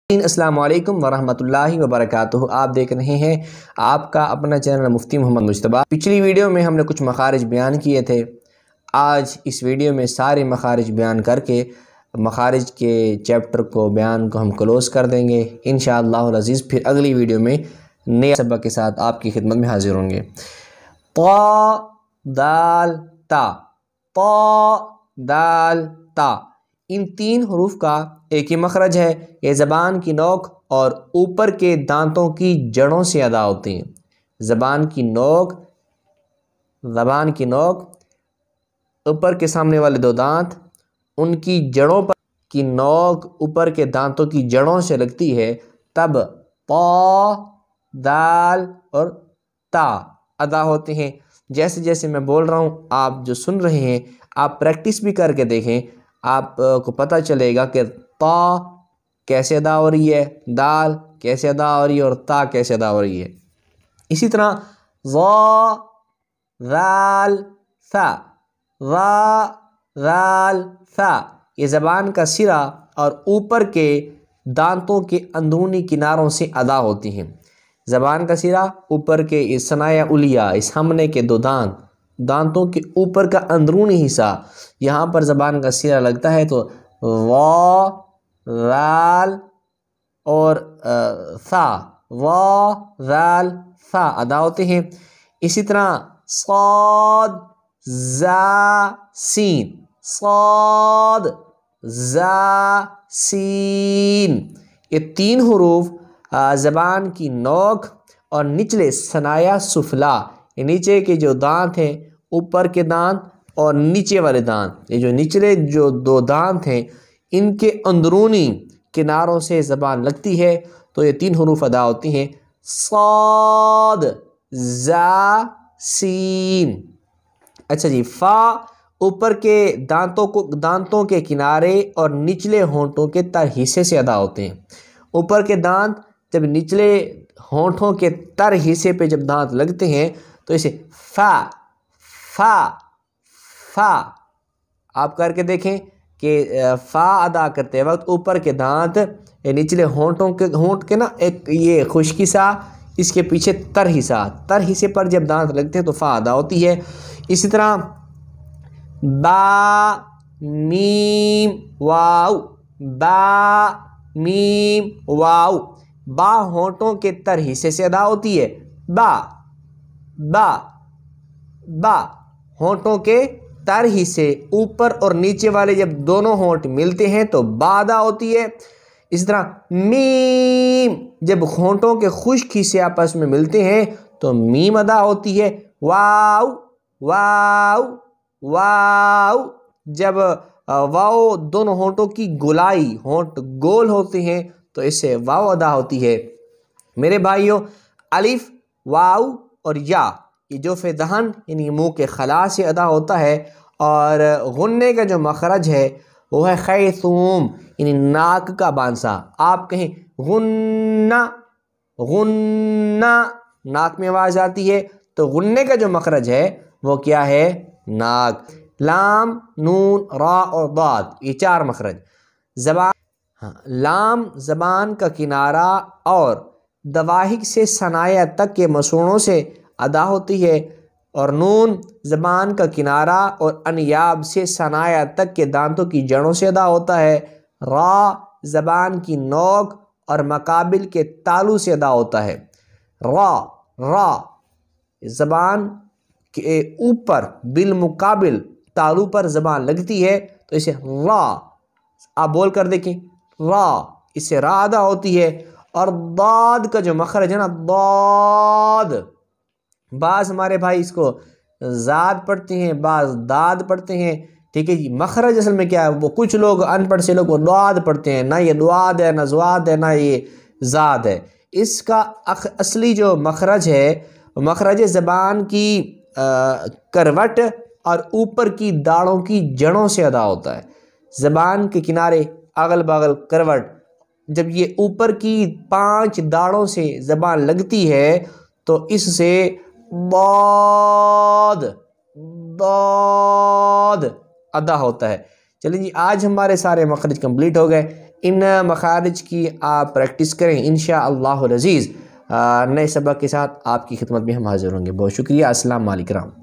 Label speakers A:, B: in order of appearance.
A: السلام علیکم ورحمۃ اللہ وبرکاتہ۔ آپ دیکھ رہے ہیں آپ کا اپنا چینل مفتی محمد مجتبیٰ۔ پچھلی ویڈیو میں ہم نے کچھ مخارج بیان کیے تھے۔ آج اس ویڈیو میں سارے مخارج بیان کر کے مخارج کے چیپٹر کو بیان کو ہم کلوز کر دیں گے انشاءاللہ العزیز۔ پھر اگلی ویڈیو میں نئے سبق کے ساتھ آپ کی خدمت میں حاضر ہوں گے۔ طا دال تا، طا دال تا، ان تین حروف کا ایک ہی مخرج ہے۔ یہ زبان کی نوک اور اوپر کے دانتوں کی جڑوں سے ادا ہوتی ہیں۔ زبان کی نوک اوپر کے سامنے والے دو دانت، ان کی جڑوں پر کی نوک اوپر کے دانتوں کی جڑوں سے لگتی ہے، تب طا دال اور تا ادا ہوتے ہیں۔ جیسے جیسے میں بول رہا ہوں آپ جو سن رہے ہیں آپ پریکٹس بھی کر کے دیکھیں، آپ کو پتہ چلے گا کہ طا کیسے ادا ہو رہی ہے، دال کیسے ادا ہو رہی ہے اور تا کیسے ادا ہو رہی ہے۔ اسی طرح ظا ذال ثا، ظا ذال ثا، یہ زبان کا سرا اور اوپر کے دانتوں کے اندرونی کناروں سے ادا ہوتی ہیں۔ زبان کا سرا اوپر کے اس ثنایا علیہ، اس ہمنے کے دو دانتوں کے اوپر کا اندرونی حصہ، یہاں پر زبان کا سرا لگتا ہے تو وا ذال اور ثا، وا ذال ثا ادا ہوتے ہیں۔ اسی طرح صاد زا سین، صاد زا سین، یہ تین حروف زبان کی نوک اور نچلے ثنایا سفلا، یہ نیچے کے جو دانت ہیں، اوپر کے دانت اور نیچے والے دانت، یہ جو نچلے جو دو دانت ہیں ان کے اندرونی کناروں سے زبان لگتی ہے تو یہ تین حروف ادا ہوتی ہیں، صاد زا سین۔ اچھا جی، فا اوپر کے دانتوں کے کنارے اور نچلے ہونٹوں کے تر حصے سے ادا ہوتے ہیں۔ اوپر کے دانت جب نچلے ہونٹوں کے تر حصے پہ جب دانت لگتے ہیں تو اسے فا فا فا آپ کر کے دیکھیں کہ فا ادا کرتے وقت اوپر کے دانت نچلے ہونٹ کے نا ایک یہ خشکی سا، اس کے پیچھے تر حصے پر جب دانت لگتے ہیں تو فا ادا ہوتی ہے۔ اسی طرح با میم واو، با میم واو، با ہونٹوں کے تر حصے سے ادا ہوتی ہے، با با با، ہونٹوں کے تر حصے اوپر اور نیچے والے جب دونوں ہونٹ ملتے ہیں تو با ادا ہوتی ہے۔ اس طرح میم، جب ہونٹوں کے خشک حصے آپس میں ملتے ہیں تو میم ادا ہوتی ہے۔ واو واو واو، جب واو دونوں ہونٹوں کی گولائی، ہونٹ گول ہوتے ہیں تو اس سے واو ادا ہوتی ہے۔ میرے بھائیوں، الف واو اور یا، یہ جو دہن یعنی منہ کے خلا سے ادا ہوتا ہے، اور غنے کا جو مخرج ہے وہ ہے خیثوم یعنی ناک کا بانسا۔ آپ کہیں غنہ غنہ، ناک میں آواز آتی ہے تو غنے کا جو مخرج ہے وہ کیا ہے؟ ناک۔ لام نون را اور ضاد، یہ چار مخرج۔ لام زبان کا کنارہ اور دواہک سے ثنایا تک کے مسوڑوں سے ادا ہوتی ہے، اور نون زبان کا کنارہ اور انیاب سے ثنایا تک کے دانتوں کی جڑوں سے ادا ہوتا ہے۔ را زبان کی نوک اور مقابل کے تالو سے ادا ہوتا ہے۔ را زبان کے اوپر بالمقابل تالو پر زبان لگتی ہے تو اسے را، آپ بول کر دیکھیں، را، اس سے را ادا ہوتی ہے۔ اور ضاد کا جو مخرج ہے نا، ضاد، بعض ہمارے بھائی اس کو زاد پڑھتے ہیں، بعض داد پڑھتے ہیں، ٹھیک ہے جی۔ مخرج اصل میں کیا ہے، وہ کچھ لوگ ان پڑھ سے لوگ وہ ضاد پڑھتے ہیں، نہ یہ ضاد ہے، نہ زواد ہے، نہ یہ زاد ہے۔ اس کا اصلی جو مخرج ہے، مخرج زبان کی کروٹ اور اوپر کی داڑھوں کی جڑوں سے ادا ہوتا ہے۔ زبان کے کنارے اگل بغل کروٹ، جب یہ اوپر کی 5 داڑھوں سے زبان لگتی ہے تو اس سے ضاد ضاد ادا ہوتا ہے۔ چلیے جی، آج ہمارے سارے مخرج کمپلیٹ ہو گئے۔ ان مخارج کی آپ پریکٹس کریں انشاءاللہ العزیز۔ نئے سبق کے ساتھ آپ کی خدمت میں ہم حاضر ہوں گے۔ بہت شکریہ۔ السلام علیکم۔